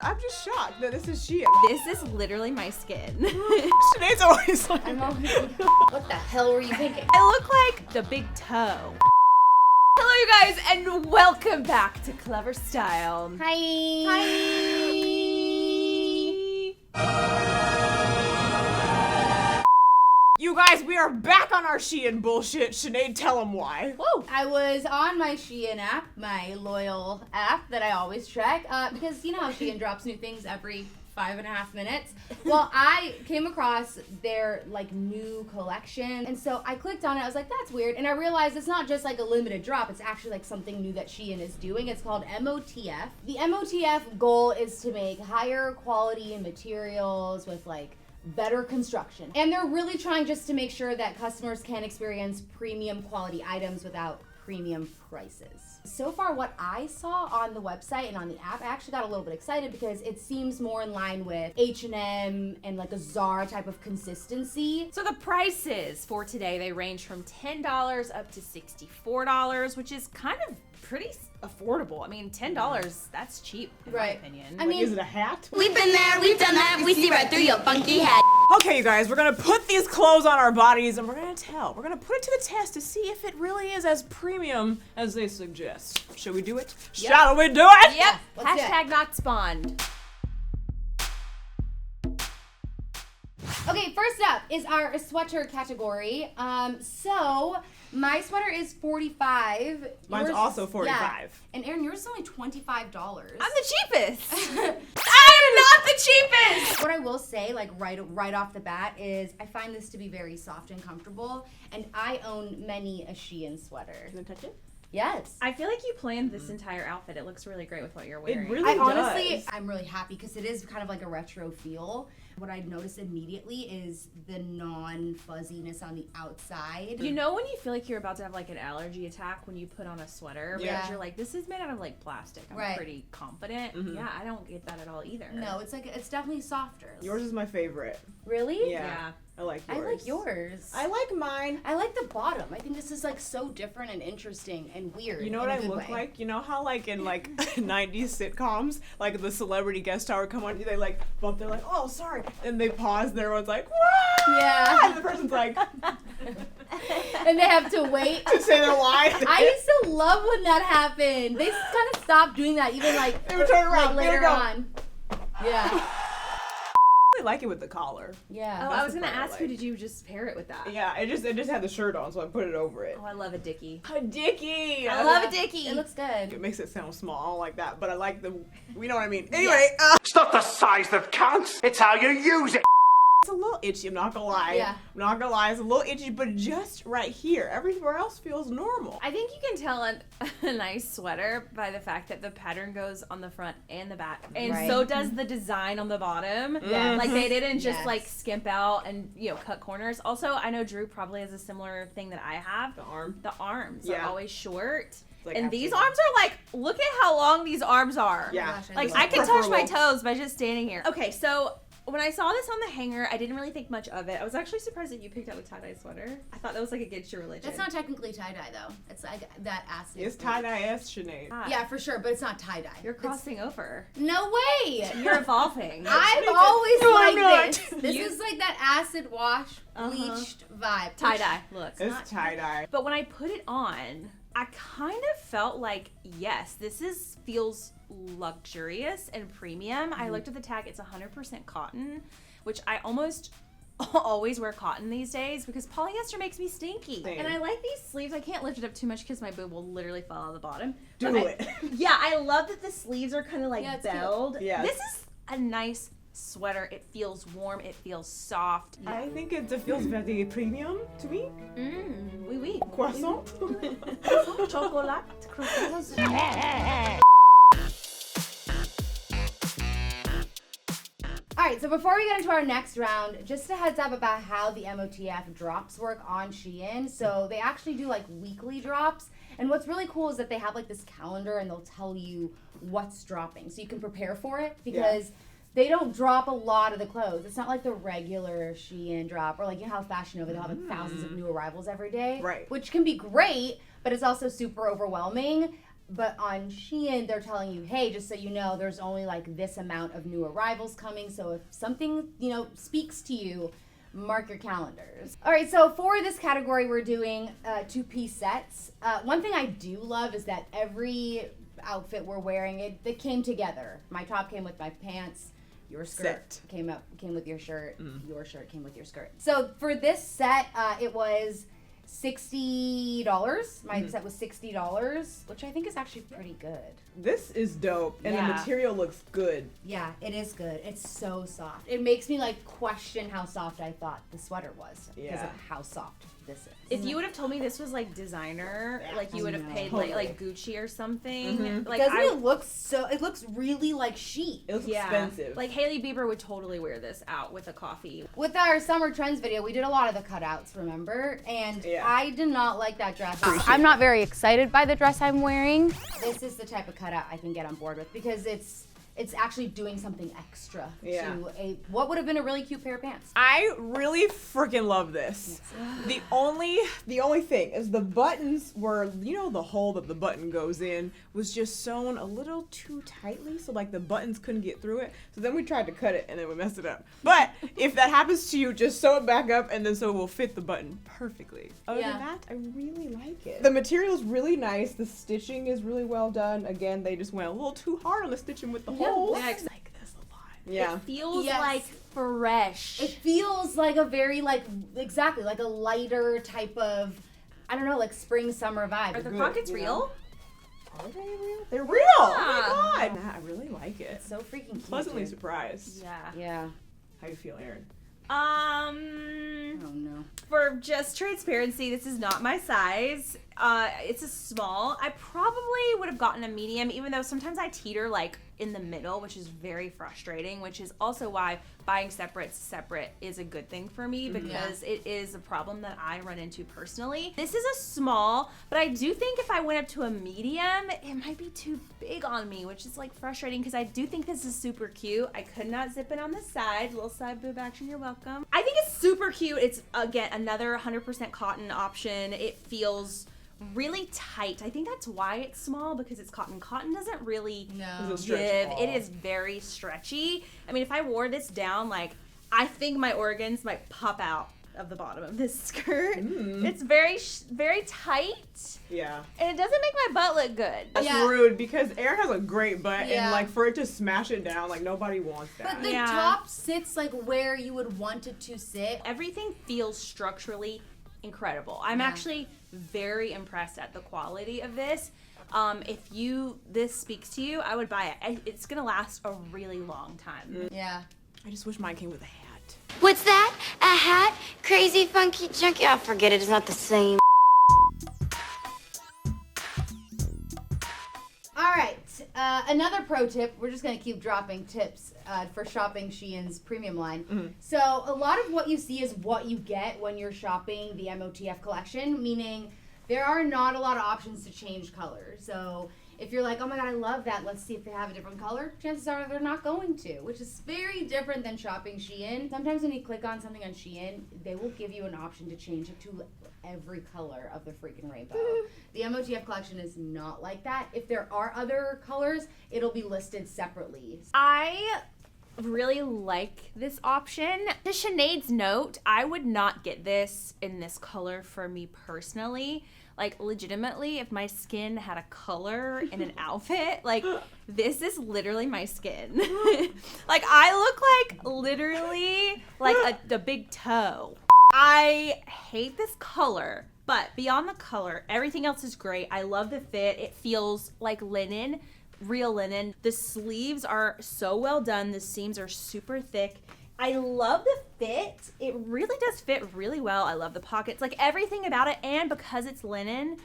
I'm just shocked that this is Shein. This is literally my skin. Sinead's always like, What the hell were you thinking? I look like the big toe. Hello, you guys, and welcome back to Clevver Style. Hi. you guys, we are back on our Shein bullshit. Sinead, tell them why. Whoa. I was on my Shein app, my loyal app that I always check, because you know how Shein drops new things every 5.5 minutes. Well, I came across their new collection, and so I clicked on it. I was like, that's weird, and I realized it's not just like a limited drop. It's actually like something new that Shein is doing. It's called MOTF. The MOTF goal is to make higher quality materials with better construction, and they're really trying just to make sure that customers can experience premium quality items without premium prices. So far, what I saw on the website and on the app, I actually got a little bit excited because it seems more in line with H&M and like a Zara type of consistency. So the prices for today, they range from $10 up to $64, which is kind of pretty affordable. I mean, $10, that's cheap in my opinion. I mean, is it a hat? We've been there, we've done that, we see right through your funky hat. Okay, you guys, we're gonna put these clothes on our bodies and we're gonna put it to the test to see if it really is as premium as they suggest. Should we do it? Yep. Shall we do it? Yep. Let's do it. Hashtag not spawned. Okay, first up is our sweater category. So my sweater is $45. Mine's also $45. Yeah. And Erin, yours is only $25. I'm the cheapest. I'm not the cheapest. What I will say, right off the bat, is I find this to be very soft and comfortable, and I own many a Shein sweater. Can I touch it? Yes. I feel like you planned this entire outfit. It looks really great with what you're wearing. It really does. I'm really happy because it is kind of like a retro feel. What I noticed immediately is the non-fuzziness on the outside. You know when you feel like you're about to have an allergy attack when you put on a sweater? Yeah. Because you're like, this is made out of plastic. I'm pretty confident. Mm-hmm. Yeah, I don't get that at all either. No, it's definitely softer. Yours is my favorite. Really? Yeah. I like yours. I like yours. I like mine. I like the bottom. I think this is so different and interesting and weird. You know what I look like? You know how in 90s sitcoms, the celebrity guest star would come on, they bump, they're like, oh, sorry. And they pause and everyone's like, whoa! Yeah. And the person's like, and they have to wait to say their line. I used to love when that happened. They kind of stopped doing that even they would turn around, later on. Yeah. I like it with the collar. Yeah. Oh, I was the gonna part I ask you, like. did you just pair it with that? Yeah, it just had the shirt on, so I put it over it. Oh, I love a dickie. A dickie! I love a dickie. It looks good. It makes it sound small. I don't like that, but I like the, you know what I mean. Anyway, It's not the size that counts, it's how you use it. it's a little itchy, I'm not gonna lie. Yeah. I'm not gonna lie, it's a little itchy, but just right here. Everywhere else feels normal. I think you can tell a nice sweater by the fact that the pattern goes on the front and the back. And so does the design on the bottom. Yeah. They didn't just Yes. skimp out and cut corners. Also, I know Drew probably has a similar thing that I have. The arm. The arms Yeah. are always short. Like And these absolutely. arms are look at how long these arms are. Yeah. Gosh, I can touch my Preferable. toes by just standing here. Okay, so when I saw this on the hanger, I didn't really think much of it. I was actually surprised that you picked out a tie-dye sweater. I thought that was against your religion. That's not technically tie-dye though. It's that acid. It's tie-dye-esque, Sinead. Ah, Yeah, for sure, but it's not tie-dye. You're crossing over. No way! You're evolving. I've always No, I'm liked not. this. This is that acid wash, bleached vibe. Tie-dye. Look. It's tie-dye. But when I put it on, I kind of felt like, yes, this feels luxurious and premium. I looked at the tag. It's 100% cotton, which I almost always wear cotton these days because polyester makes me stinky. Same. And I like these sleeves. I can't lift it up too much because my boob will literally fall out of the bottom. Do But it. Yeah, I love that the sleeves are kind of Yeah, it's cute. belled. Yes. This is a nice sweater. It feels warm. It feels soft. I think it feels very premium to me. Oui, oui. Croissant. Chocolat. Alright, so before we get into our next round, just a heads up about how the MOTF drops work on Shein. So they actually do weekly drops. And what's really cool is that they have this calendar and they'll tell you what's dropping. So you can prepare for it because they don't drop a lot of the clothes. It's not like the regular Shein drop or how Fashion Nova, they'll have thousands of new arrivals every day. Right. Which can be great, but it's also super overwhelming. But on Shein, they're telling you, hey, just so you know, there's only like this amount of new arrivals coming. So if something, speaks to you, mark your calendars. All right, so for this category, we're doing 2-piece sets. One thing I do love is that every outfit we're wearing, they came together. My top came with my pants. Your skirt came with your shirt. Your shirt came with your skirt. So for this set, it was $60. My set was $60, which I think is actually pretty good. This is dope, and the material looks good. Yeah, it is good. It's so soft. It makes me like question how soft I thought the sweater was because of how soft this is. If you would have told me this was like designer, like you would have paid like Gucci or something. Like Doesn't it look so? It looks really like chic. It looks expensive. Like Hailey Bieber would totally wear this out with a coffee. With our summer trends video, we did a lot of the cutouts, remember? And I did not like that dress. I'm not very excited by the dress I'm wearing. This is the type of cutout I can get on board with because it's actually doing something extra to what would have been a really cute pair of pants. I really freaking love this. The only thing is the buttons were, the hole that the button goes in was just sewn a little too tightly, so like the buttons couldn't get through it. So then we tried to cut it and then we messed it up. But if that happens to you, just sew it back up and then so it will fit the button perfectly. Other than that, I really like it. The material is really nice. The stitching is really well done. Again, they just went a little too hard on the stitching with the holes. I like this a lot. Yeah. It feels like fresh. It feels like a very like a lighter type of, I don't know, like spring summer vibe. Are the pockets real? Are they real? They're real! Oh my god! I really like it. It's so freaking cute. Pleasantly surprised. Yeah. How you feel, Erin? Oh no. For just transparency, this is not my size. It's a small. I probably would have gotten a medium, even though sometimes I teeter like in the middle, which is very frustrating, which is also why buying separate is a good thing for me because it is a problem that I run into personally. This is a small, but I do think if I went up to a medium, it might be too big on me, which is like frustrating because I do think this is super cute. I could not zip it on the side. Little side boob action, you're welcome. I think it's super cute. It's, again, another 100% cotton option. It feels really tight. I think that's why it's small, because it's cotton. Cotton doesn't really give. It is very stretchy. I mean, if I wore this down, like, I think my organs might pop out of the bottom of this skirt. It's very, very tight. Yeah. And it doesn't make my butt look good. That's rude, because Erin has a great butt, and like for it to smash it down, like nobody wants that. But the top sits like where you would want it to sit. Everything feels structurally incredible. I'm actually very impressed at the quality of this. If this speaks to you, I would buy it. It's gonna last a really long time. Yeah. I just wish mine came with a hat. What's that? A hat? Crazy, funky, junky? Oh, forget it. It's not the same. All right. Another pro tip. We're just going to keep dropping tips for shopping Shein's premium line. So a lot of what you see is what you get when you're shopping the MOTF collection, meaning there are not a lot of options to change colors. So if you're like, oh my god, I love that, let's see if they have a different color, chances are they're not going to, which is very different than shopping Shein. Sometimes when you click on something on Shein, they will give you an option to change it to every color of the freaking rainbow. The MOTF collection is not like that. If there are other colors, it'll be listed separately. I really like this option. To Sinead's note, I would not get this in this color for me personally. Like, legitimately, if my skin had a color in an outfit, like, this is literally my skin. Like, I look like literally like a big toe. I hate this color, but beyond the color, everything else is great. I love the fit. It feels like linen, real linen. The sleeves are so well done. The seams are super thick. I love the fit. It really does fit really well. I love the pockets, like everything about it. And because it's linen,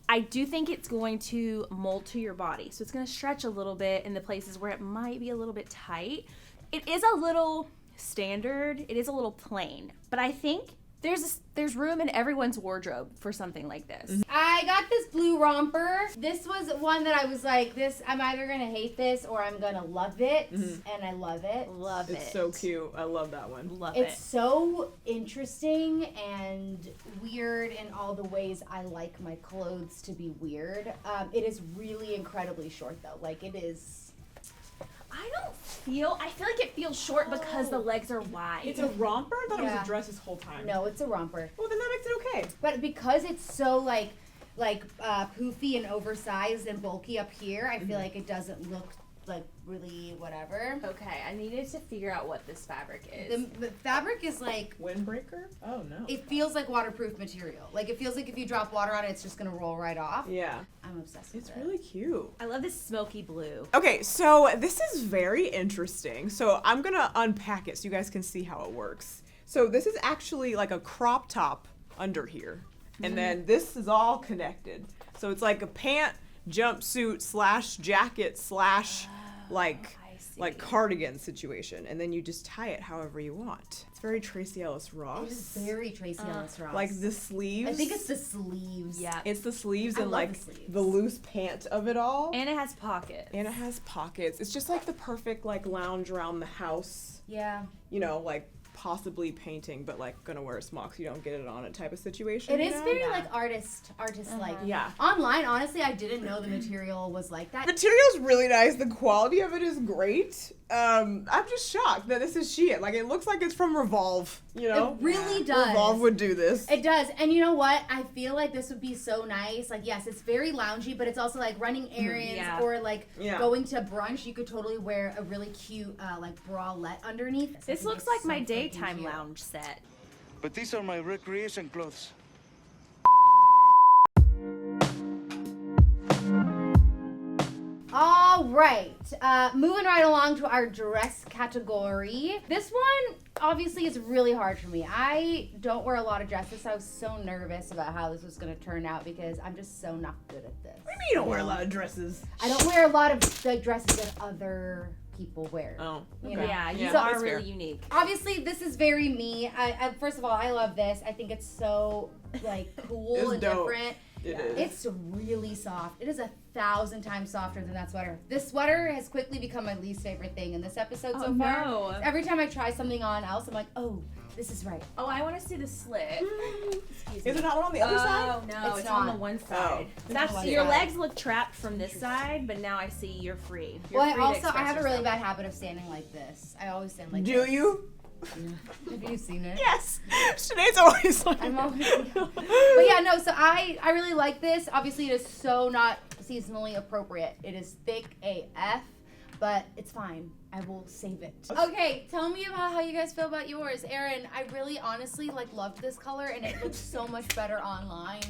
I do think it's going to mold to your body. So it's going to stretch a little bit in the places where it might be a little bit tight. It is a little standard. It is a little plain, but I think there's room in everyone's wardrobe for something like this. I got this blue romper. This was one that I was like, I'm either gonna hate this or I'm gonna love it, and I love it. It's so cute. I love that one. Love it. It's so interesting and weird in all the ways I like my clothes to be weird. It is really incredibly short though. Like it is. I feel like it feels short because the legs are wide. It's a romper? I thought it was Yeah. a dress this whole time. No, it's a romper. Well, then that makes it okay. But because it's so like poofy and oversized and bulky up here, I feel like it doesn't look like really whatever. Okay, I needed to figure out what this fabric is. The fabric is like, Windbreaker? Oh, no. it feels like waterproof material. Like it feels like if you drop water on it, it's just gonna roll right off. Yeah. I'm obsessed with It's it. really cute. I love this smoky blue. Okay, so this is very interesting. So I'm gonna unpack it so you guys can see how it works. So this is actually like a crop top under here. And then this is all connected. So it's like a pant, jumpsuit / jacket / like cardigan situation. And then you just tie it however you want. It's very Tracy Ellis Ross. It is very Tracy Ellis Ross. Like the sleeves. I think it's the sleeves. Yeah. It's the sleeves I and love like the sleeves. the loose pant of it all. And it has pockets. And it has pockets. It's just like the perfect like lounge around the house, Yeah. you know, like possibly painting, but like gonna wear a smock so you don't get it on it type of situation. It you is know? very like artist like. Yeah. Online, honestly, I didn't know the material was like that. Material's really nice. The quality of it is great. I'm just shocked that this is Shein. Like it looks like it's from Revolve, you know? It really does. Revolve would do this. It does. And you know what? I feel like this would be so nice. Like, yes, it's very loungy, but it's also like running errands Yeah. or like Yeah. going to brunch. You could totally wear a really cute like bralette underneath. I This think looks it's like so my freaking daytime cute. lounge set. But these are my recreation clothes. All right, moving right along to our dress category. This one obviously is really hard for me. I don't wear a lot of dresses, so I was so nervous about how this was going to turn out because I'm just so not good at this. Maybe you don't wear a lot of dresses. I don't wear a lot of like dresses that other people wear. Oh. You know? Yeah, you Yeah, are that's fair. really unique. Obviously, this is very me. I first of all, I love this. I think it's so like cool It's and dope. different. It is. It's really soft. It is 1,000 times softer than that sweater. This sweater has quickly become my least favorite thing in this episode so far. no. Every time I try something on else, I'm like, oh, this is right. Oh, I want to see the slit. Is there not one on the other side? Oh no, It's it's on not. the one side. It's That's on one your side. legs look trapped from this side, but now I see you're free. You're Well, free to I have a really express bad habit of standing like this. I always stand like Do this. you? Have you seen it? Yes. Sinead's always like I'm always. But yeah, no. So I really like this. Obviously, it is so not seasonally appropriate. It is thick AF, but it's fine. I will save it. Okay, tell me about how you guys feel about yours, Erin. I really, honestly, like loved this color, and it looks so much better online.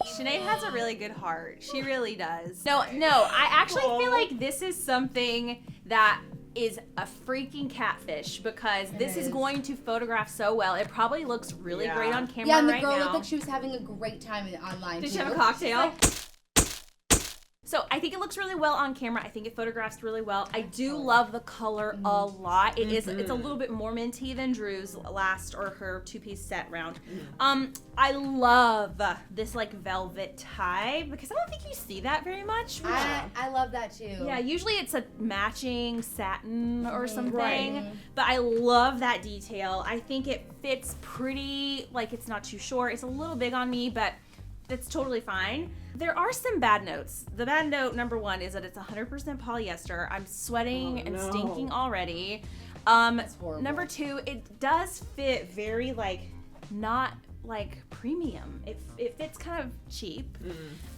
Sinead has a really good heart. She really does. No, I actually feel like this is something that is a freaking catfish because this is is. going to photograph so well. It probably looks really Yeah. great on camera Yeah, and the right girl now. looked like she was having a great time online. Did she too. have a cocktail? She's So I think it looks really well on camera. I think it photographs really well. I do love the color a lot. It is. It's a little bit more minty than Drew's last or her two-piece set round. I love this like velvet tie because I don't think you see that very much. I love that too. Yeah, usually it's a matching satin or something, Right. but I love that detail. I think it fits pretty, like it's not too short. It's a little big on me, but that's totally fine. There are some bad notes. The bad note number one is that it's 100% polyester. I'm sweating and no. stinking already. horrible. Number two, it does fit very like not like premium. It fits kind of cheap.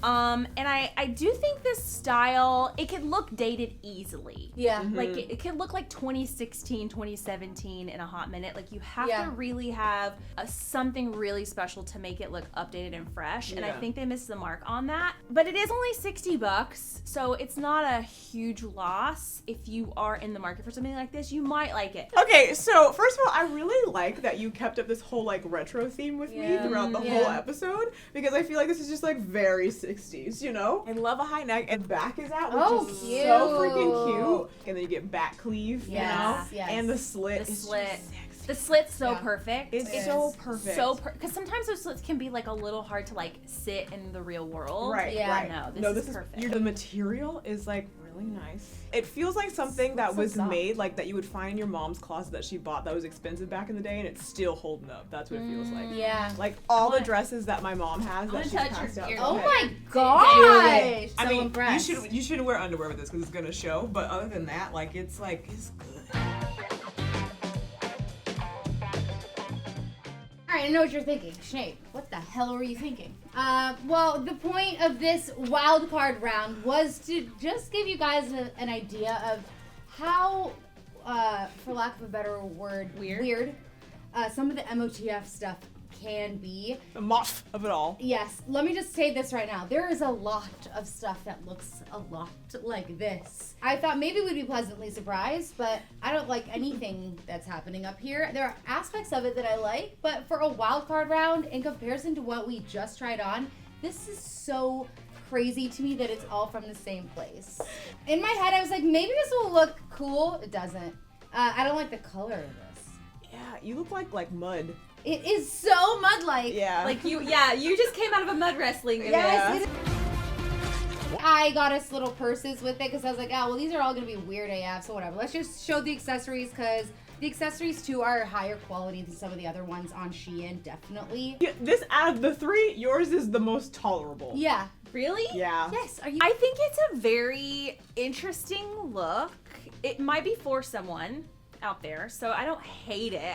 And I do think this style, it could look dated easily. Yeah. Like it could look like 2016, 2017 in a hot minute. Like you have Yeah. to really have something really special to make it look updated and fresh. And I Yeah. think they missed the mark on that. But it is only $60, so it's not a huge loss. If you are in the market for something like this, you might like it. Okay, so first of all, I really like that you kept up this whole like retro theme with me Yeah. throughout the whole episode because I feel like this is just like very 60s, you know? I love a high neck and back is out, which Oh, is cute. so freaking cute. And then you get back cleave, you Yes, know? yes. And the slit The is slit. just sexy. The slit's so Yeah. perfect. It's so perfect. Because sometimes those slits can be like a little hard to like sit in the real world. Right, Yeah. right. No, this is perfect. The material is like really nice. It feels like something that was soft. made, like that you would find in your mom's closet that she bought that was expensive back in the day, and it's still holding up. That's what it feels like. Yeah. Like all the dresses that my mom has that wanna she's touch passed your out. ear. Oh Okay. my gosh! I So mean, impressed. you should wear underwear with this because it's gonna show. But other than that, like it's good. Alright, I know what you're thinking. Sinead, what the hell were you thinking? Well, the point of this wild card round was to just give you guys an idea of how, for lack of a better word, weird some of the MOTF stuff can be. The muff of it all. Yes, let me just say this right now. There is a lot of stuff that looks a lot like this. I thought maybe we'd be pleasantly surprised, but I don't like anything that's happening up here. There are aspects of it that I like, but for a wild card round, in comparison to what we just tried on, this is so crazy to me that it's all from the same place. In my head, I was like, maybe this will look cool. It doesn't. I don't like the color of this. Yeah, you look like mud. It is so mud-like. Yeah. Like you just came out of a mud wrestling event. Yes, it is. I got us little purses with it because I was like, oh, well, these are all going to be weird AF, so whatever. Let's just show the accessories because the accessories, too, are higher quality than some of the other ones on Shein, definitely. Yeah, this out of the three, yours is the most tolerable. Yeah. Really? Yeah. Yes. Are you? I think it's a very interesting look. It might be for someone out there, so I don't hate it.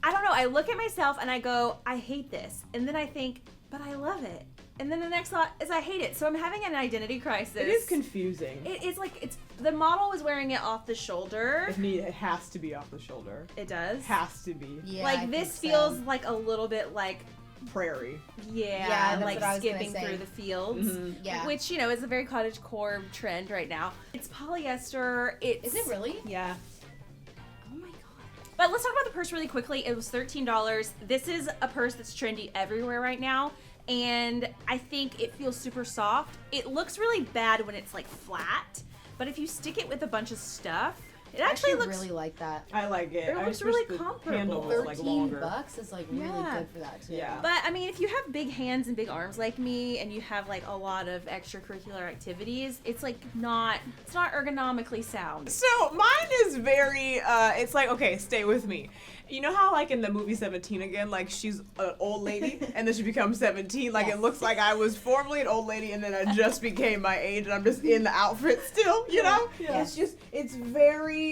I don't know. I look at myself and I go, I hate this. And then I think, but I love it. And then the next thought is I hate it. So I'm having an identity crisis. It is confusing. It is like, the model was wearing it off the shoulder. It has to be off the shoulder. It does? Has to be. Yeah, like I this think so. feels like a little bit like, Prairie. Yeah, that's like what I was gonna skipping say. through the fields. Mm-hmm. Yeah. Which, is a very cottagecore trend right now. It's polyester. Is it really? Yeah. Oh my god. But let's talk about the purse really quickly. It was $13. This is a purse that's trendy everywhere right now. And I think it feels super soft. It looks really bad when it's like flat. But if you stick it with a bunch of stuff, it actually looks really like that. I like it. It I looks just wish really the comparable. handle was like longer. $13 is like really Yeah. good for that too. Yeah. But I mean, if you have big hands and big arms like me, and you have like a lot of extracurricular activities, it's like it's not ergonomically sound. So mine is very, it's like, okay, stay with me. You know how like in the movie 17 again, like she's an old lady and then she becomes 17, like Yes. it looks like I was formerly an old lady and then I just became my age and I'm just in the outfit still, you know? Yeah. It's very,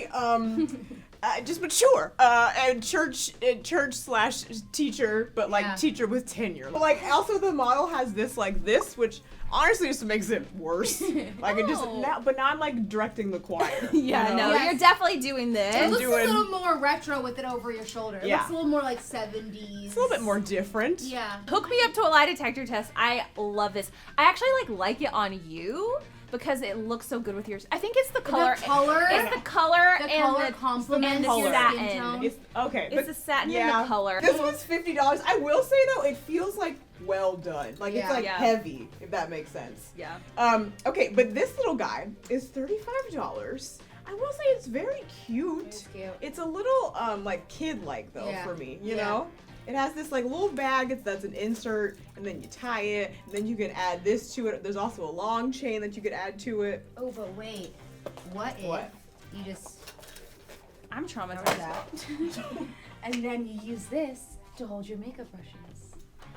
just mature, and church / teacher, but like Yeah. teacher with tenure. But like also the model has this like this, which honestly just makes it worse. Like it just Oh. now I'm like directing the choir. Yeah, you know? no, Yes. you're definitely doing this. It looks doing- a little more retro with it over your shoulder. It Yeah. looks a little more like 70s. It's a little bit more different. Yeah. Hook me up to a lie detector test. I love this. I actually like it on you because it looks so good with yours. I think it's the color. The color. It's the color The and color the complements and the your satin. skin tone. It's okay. It's the satin and the color. This one's $50. I will say though, it feels like well done. Like Yeah. it's like Yeah. heavy, if that makes sense. Yeah. Okay, but this little guy is $35. I will say it's very cute. It's cute. It's a little like kid-like though Yeah. for me, you Yeah. know? It has this like little bag that's an insert, and then you tie it, and then you can add this to it. There's also a long chain that you could add to it. Oh, but wait. What if What? you just I'm cover traumatized. that, and then you use this to hold your makeup brushes?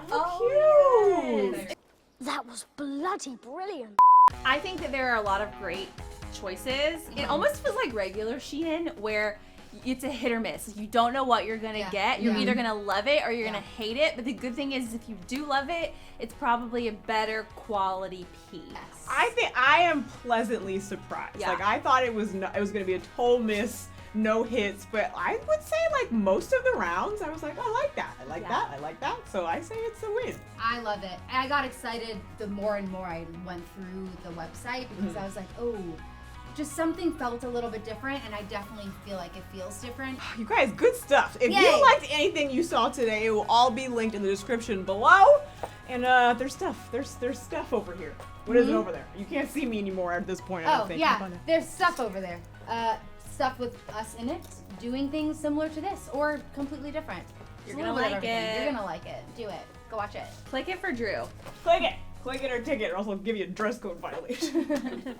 Oh, cute! That was bloody brilliant. I think that there are a lot of great choices. It almost feels like regular Shein where it's a hit or miss. You don't know what you're gonna Yeah. get. You're Yeah. either gonna love it or you're Yeah. gonna hate it. But the good thing is if you do love it, it's probably a better quality piece. I think I am pleasantly surprised. Yeah. Like I thought it was going to be a total miss, no hits, but I would say like most of the rounds I was like, I like that. I like Yeah. that. I like that. So I say it's a win. I love it. I got excited the more and more I went through the website because I was like, oh, just something felt a little bit different, and I definitely feel like it feels different. You guys, good stuff. If Yay. you liked anything you saw today, it will all be linked in the description below. And there's stuff. There's stuff over here. What is it over there? You can't see me anymore at this point. I don't Oh, think. yeah, Up on there. there's stuff over there. stuff with us in it, doing things similar to this or completely different. It's You're a little gonna bit of like everything. it. You're gonna like it. Do it. Go watch it. Click it for Drew. Click it or ticket, or else I'll give you a dress code violation.